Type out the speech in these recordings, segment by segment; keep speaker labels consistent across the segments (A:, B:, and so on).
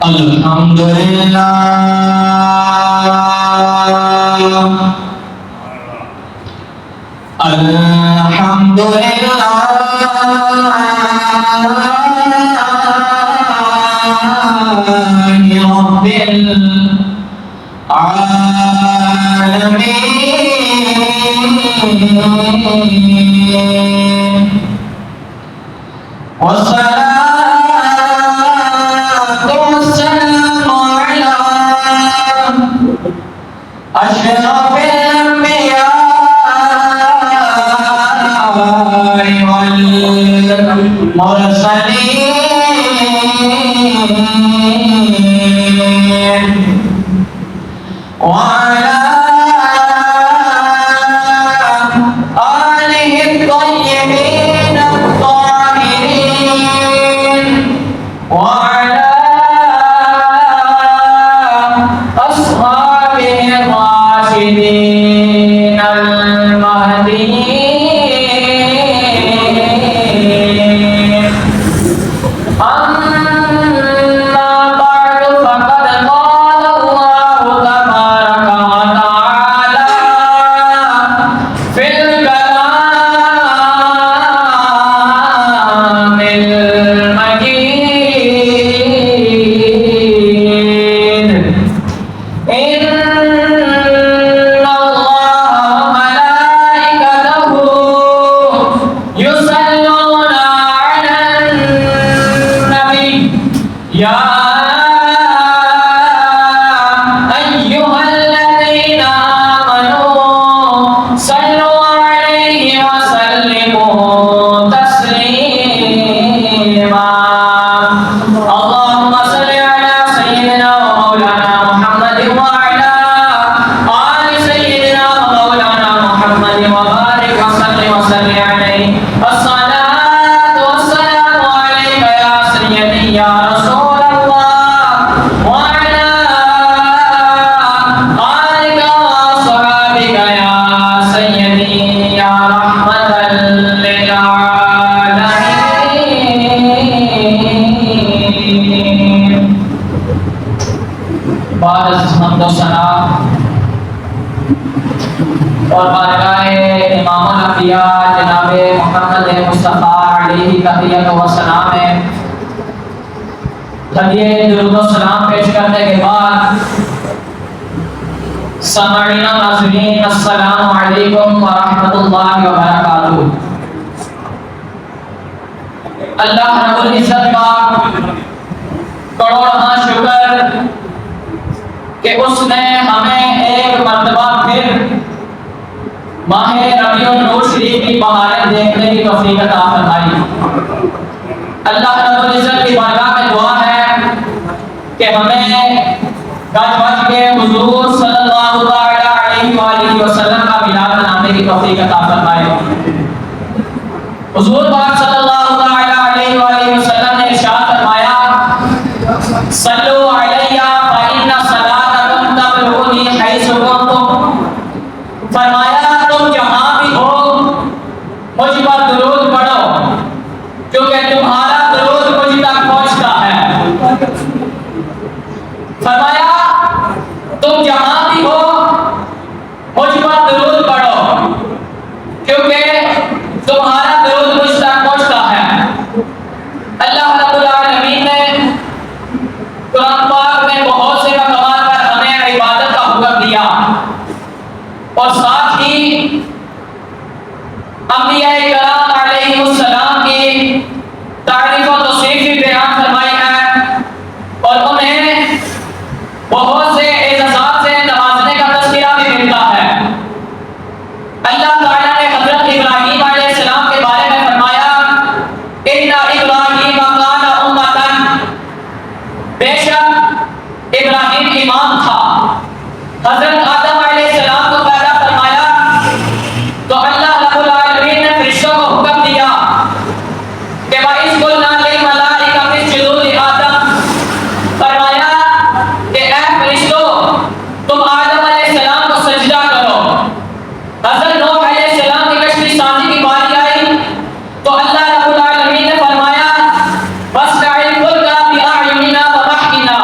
A: الحمدللہ الحمدللہ رب العالمین والصلاة والسلام على أشرف الأنبياء والمرسلين وعلى آله الطيبين الطاهرين وعلى أصحابه الراشدين المهديين أما بعد فقد قال الله تبارك وتعالى في الكلام المجيد إن الله وملائكته يصلون على النبي يا أيها الذين آمنوا صلوا عليه وسلموا تسليما اللهم صل على سيدنا ومولانا محمد وعلى آل سيدنا ومولانا محمد وبارك وسلم عليه الصلاة والسلام عليك يا سيدي يا رسول الله وعلى آلك وصحابك يا سيدي يا رحمة للعالمين بعد حمد و ثنا اور بارگاہ امام الانبیاء جناب محمد مصطفیٰ علیہ تحیت و سلام ہے ہدیہ درود و سلام پیش کرنے کے بعد سامعین ناظرین السلام علیکم ورحمۃ اللہ وبرکاتہ اللہ رب العزت کا کروڑواں شکر کہ اس نے ہمیں ایک مرتبہ پھر ماہ ربیع النور شریف کی بہاریں دیکھنے کی توفیق عطا فرمائی اللہ رب العزت کی بارگاہ میں دعا ہے کہ ہمیں گج بج کے حضور صلی اللہ علیہ وآلہ وسلم کا میلاد منانے کی توفیق عطا فرمائے حضور پاک صلی اللہ علیہ وآلہ وسلم نے ارشاد فرمایا صلو علیہ فإن صلاتکم تبلغنی حیث کنتم فرمایا تم جہاں بھی ہو مجھ پر درود پڑھو کیونکہ تمہارا درود مجھ تک پہنچتا ہے فرمایا تم جہاں بھی ہو مجھ پر درود پڑھو کیونکہ تمہارا درود مجھ تک پہنچتا ہے اللہ رب العالمین نے قرآن پاک میں بہت سے مقامات پر ہمیں عبادت کا حکم دیا اور ساتھ ہی انبیاء کرام علیہ السلام کی تعریف و توصیف بھی بیان فرمائی ہے اور انہیں بہت سے اعزازات سے نوازنے کا تذکرہ بھی ملتا ہے اللہ تعالیٰ نے حضرت ابراہیم علیہ السلام کے بارے میں فرمایا ان ابراہیم کان امۃ بے شک ابراہیم امام تھا حضرت آدم علیہ السلام کو پیدا فرمایا تو اللہ رب العالمین نے فرشتوں کو حکم دیا کہ وَإِذْ قُلْنَا لِلْمَلَائِكَةِ اسْجُدُوا لِآدَمَ فرمایا کہ اے فرشتوں تم آدم علیہ السلام کو سجدہ کرو حضرت نوح علیہ السلام کی کشتی سازی کی باری آئی تو اللہ رب العالمین نے فرمایا وَاسْنَعِ الْفُلْكَ بِأَعْيُنِنَا وَوَحْيِنَا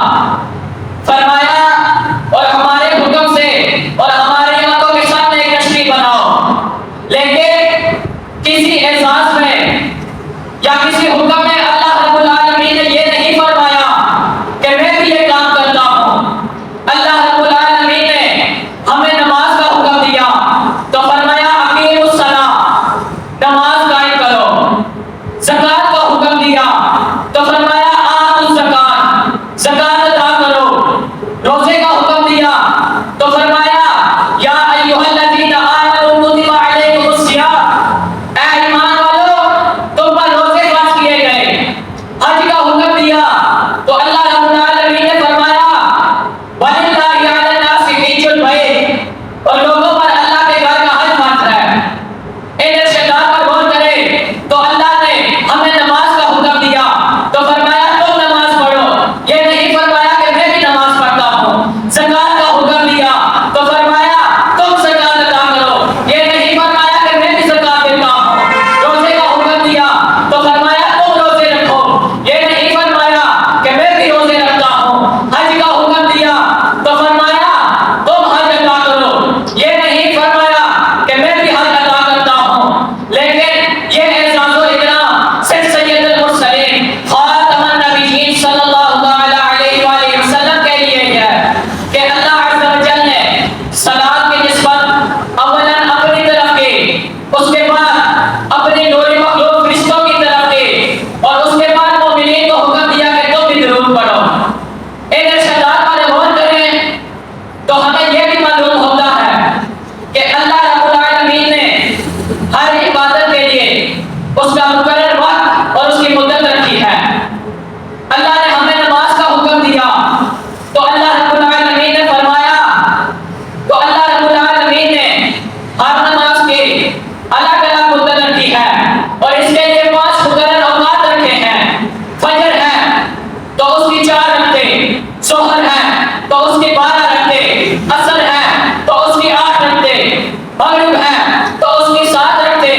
A: مغرب ہے تو اس کی 7 رکھتے،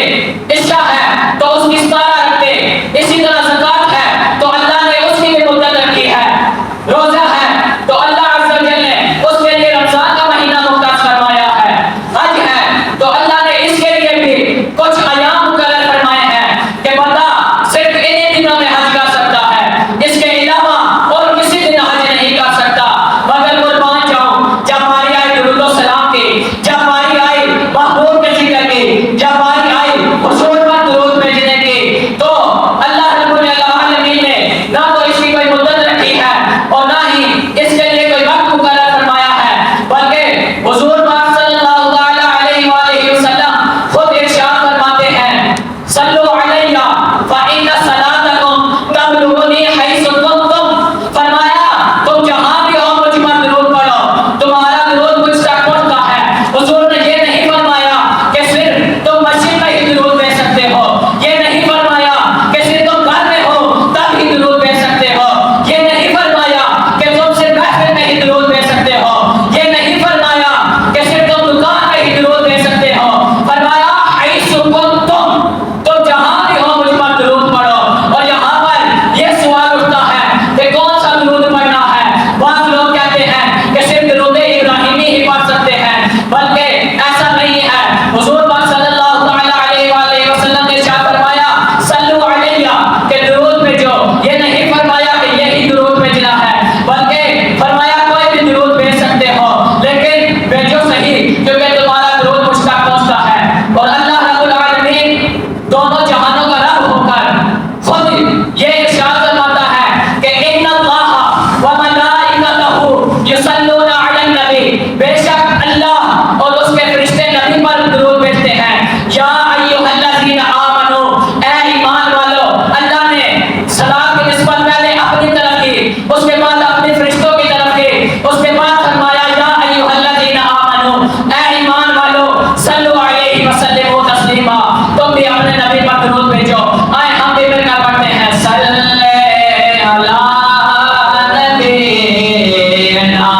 A: عشاء ہے تو اس کی 17 رکھتے، اسی طرح زکات ہے تو اللہ نے اس کی بھی مدت رکھی ہے، روزہ ہے تو اللہ عز و جل نے اس کے لیے رمضان کا مہینہ مختص فرمایا ہے، حج ہے تو اللہ نے اس کے لیے بھی کچھ ایام مقرر فرمائے ہیں کہ بندہ صرف انہی دنوں میں حج کر سکتا ہے، اس کے علاوہ اور کسی دن حج نہیں کر سکتا۔ مگر قربان جاؤں، جب ہماری آئی درود و سلام کی، جب ہماری آئی محبوب کے ذکر کی، جب ہماری آئی حضور پر درود بھیجنے کی، تو اللہ رب العالمین نے نہ تو اس کی کوئی مدت رکھی ہے اور نہ ہی اس کے لیے کوئی وقت مقرر فرمایا ہے، بلکہ حضور پاک صلی اللہ تعالی علیہ وآلہ وسلم خود ارشاد فرماتے ہیں صلو علیہ فإن صلاتکم تبلغنی حیث کنتم، فرمایا تم جہاں بھی ہو مجھ پر درود پڑھو، تمہارا درود مجھ تک پہنچتا ہے۔ حضور نے یہ نہیں فرمایا کہ صرف تم مسجد میں ہی درود بھیج سکتے ہو، یہ نہیں فرمایا کہ صرف تم گھر میں ہو تب ہی درود بھیج سکتے ہو، یہ نہیں فرمایا کہ تم صرف محفل میں ہی درود بھیج سکتے ہو، یہ نہیں فرمایا کہ صرف تم دکان میں ہی درود بھیج سکتے ہو، فرمایا حیث کنتم، تم جہاں بھی ہو مجھ پر درود پڑھو۔ اور یہاں پر یہ سوال اٹھتا ہے کہ کون سا درود پڑھنا ہے؟ بعض لوگ کہتے ہیں کہ صرف درود ابراہیمی ہی پڑھ سکتے ہیں، بلکہ ایسا نہیں ہے۔ حضور پاک صلی اللہ تعالی علیہ وآلہ وسلم نے ارشاد فرمایا صلو علیہ کہ درود بھیجو، یہ نہیں فرمایا کہ یہی درود بھیجنا ہے، بلکہ فرمایا کوئی بھی درود بھیج سکتے ہو لیکن بھیجو صحیح، کیونکہ تمہارا درود مجھ تک پہنچتا ہے۔ اور اللہ رب العالمین دونوں جہانوں کا رب ہو کر خود یہ ارشاد فرماتا ہے کہ ان اللہ وملائکتہ یصلون علی النبی، بے شک اللہ اور اس کے فرشتے نبی پر درود بھیجتے ہیں۔ یا ایھا الذین آمنو، اے ایمان والو، اللہ نے صلاۃ کی نسبت پہلے اپنی طرف کی، اس کے بعد اپنے فرشتوں کی طرف کی، اس کے بعد فرمایا یا ایھا الذین آمنو، اے ایمان والو، صلو علیہ وسلموا تسلیما، تم بھی اپنے نبی پر درود بھیجو۔ آئے ہم بھی مل کر پڑھتے ہیں صلی علی نبینا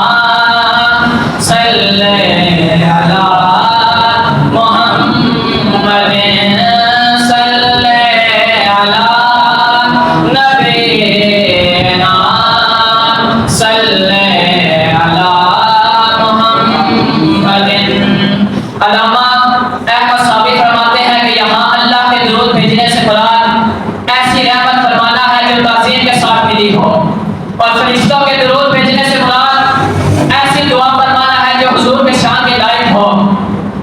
A: صلی علی محمد صلی علی نبینا صلی علی محمد۔ علامہ احمد صابی فرماتے ہیں کہ یہاں اللہ کے درود بھیجنے سے مراد ایسی رحمت فرمانا ہے جو تعظیم کے ساتھ ملی ہو، اور فرشتوں کے درود بھیجنے سے مراد ایسی دعا فرمانا ہے جو حضور کے شان کے لائق ہو۔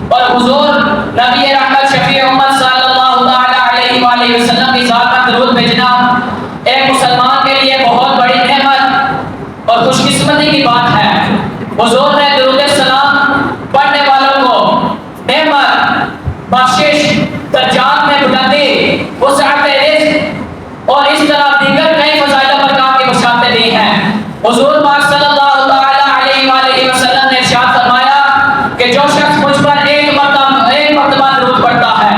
A: اور حضور نبی رحمت شفیع امت صلی اللہ تعالی علیہ وآلہ وسلم کی ذات پر درود بھیجنا ایک مسلمان کے لیے بہت بڑی نعمت اور خوش قسمتی کی بات ہے۔ حضور نے درود السلام پڑھنے والوں کو نعمت، بخشش، درجات میں بلندی، وسعت رزق اور اس طرح دیگر کئی فضائل و برکات کی بشارتیں دی ہیں۔ حضور پاک صلی اللہ تعالی علیہ وآلہ وسلم نے ارشاد فرمایا کہ جو شخص مجھ پر ایک مرتبہ درود پڑھتا ہے،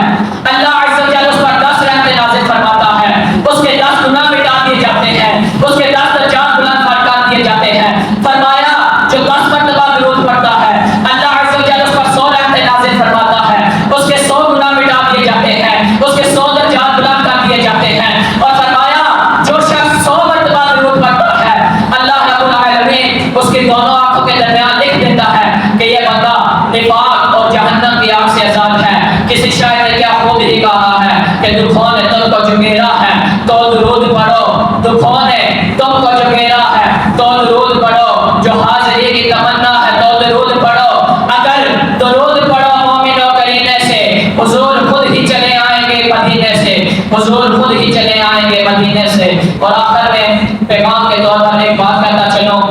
A: اللہ عز و جل اس پر 10 رحمتیں نازل فرماتا ہے، اس کے 10 گناہ مٹا دیے جاتے ہیں، اس کے 10 درجات بلند کر دیے جاتے ہیں۔ فرمایا جو 10 مرتبہ درود پڑھتا ہے، اللہ عز و جل اس پر 100 رحمتیں نازل فرماتا ہے، اس کے 100 گناہ مٹا دیے جاتے ہیں، اس کے 100 درجات بلند کر دیے جاتے ہیں۔ اور فرمایا جو شخص 100 مرتبہ درود پڑھتا ہے، اللہ رب العالمین اس کی دونوں آنکھوں کے درمیان لکھ دیتا ہے کہ یہ بندہ نفاق اور جہنم کی آگ سے آزاد ہے۔ کسی شاعر نے کیا خوب ہی کہا ہے کہ دکھوں نے تم کو جو گھیرا ہے تو درود پڑھو، دکھوں نے تم کو جو گھیرا ہے تو درود پڑھو، جو حاضری کی تمنا ہے تو درود پڑھو، اگر درود پڑھو مومنوں کرینے سے، حضور خود ہی چلے آئیں گے مدینے سے، حضور خود ہی چلے آئیں گے مدینے سے۔ اور آخر میں پیغام کے طور پر ایک بات کہتا چلوں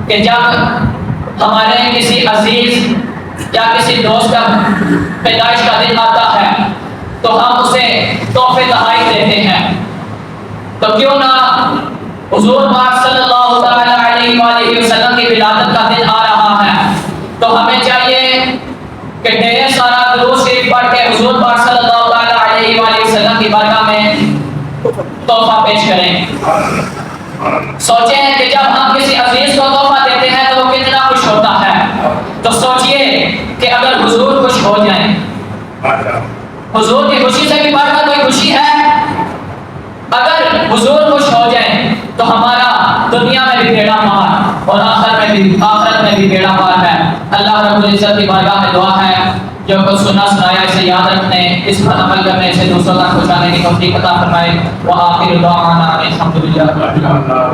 A: کہ جب ہمارے کسی عزیز یا کسی دوست کا پیدائش کا دن آتا ہے تو ہم اسے تحفے تحائف دیتے ہیں، تو کیوں نہ حضور پاک صلی اللہ تعالی علیہ وآلہ وسلم کی ولادت کا دن آ رہا ہے تو ہمیں چاہیے کہ ڈھیر سارا درود شریف پڑھ کے حضور پاک صلی اللہ تعالی علیہ وآلہ وسلم کی بارگاہ میں تحفہ پیش کریں۔ سوچیں کہ جب ہم کسی عزیز کو تحفہ دیتے ہیں تو وہ کتنا خوش ہوتا ہے۔ تو سوچئے کہ اگر حضور خوش ہو جائیں، حضور کی خوشی سے بھی بڑھ کر کوئی خوشی ہے؟ اگر حضور خوش ہو جائیں تو ہمارا دنیا میں بھی بیڑا پار اور آخرت میں بھی بیڑا پار ہے۔ اللہ رب العزت کی بارگاہ میں دعا ہے جو کچھ سنا سنایا اسے یاد رکھنے، اس پر عمل کرنے سے دوسروں تک پہنچانے کی توفیق عطا فرمائے۔ وآخر دعوانا الحمدللہ۔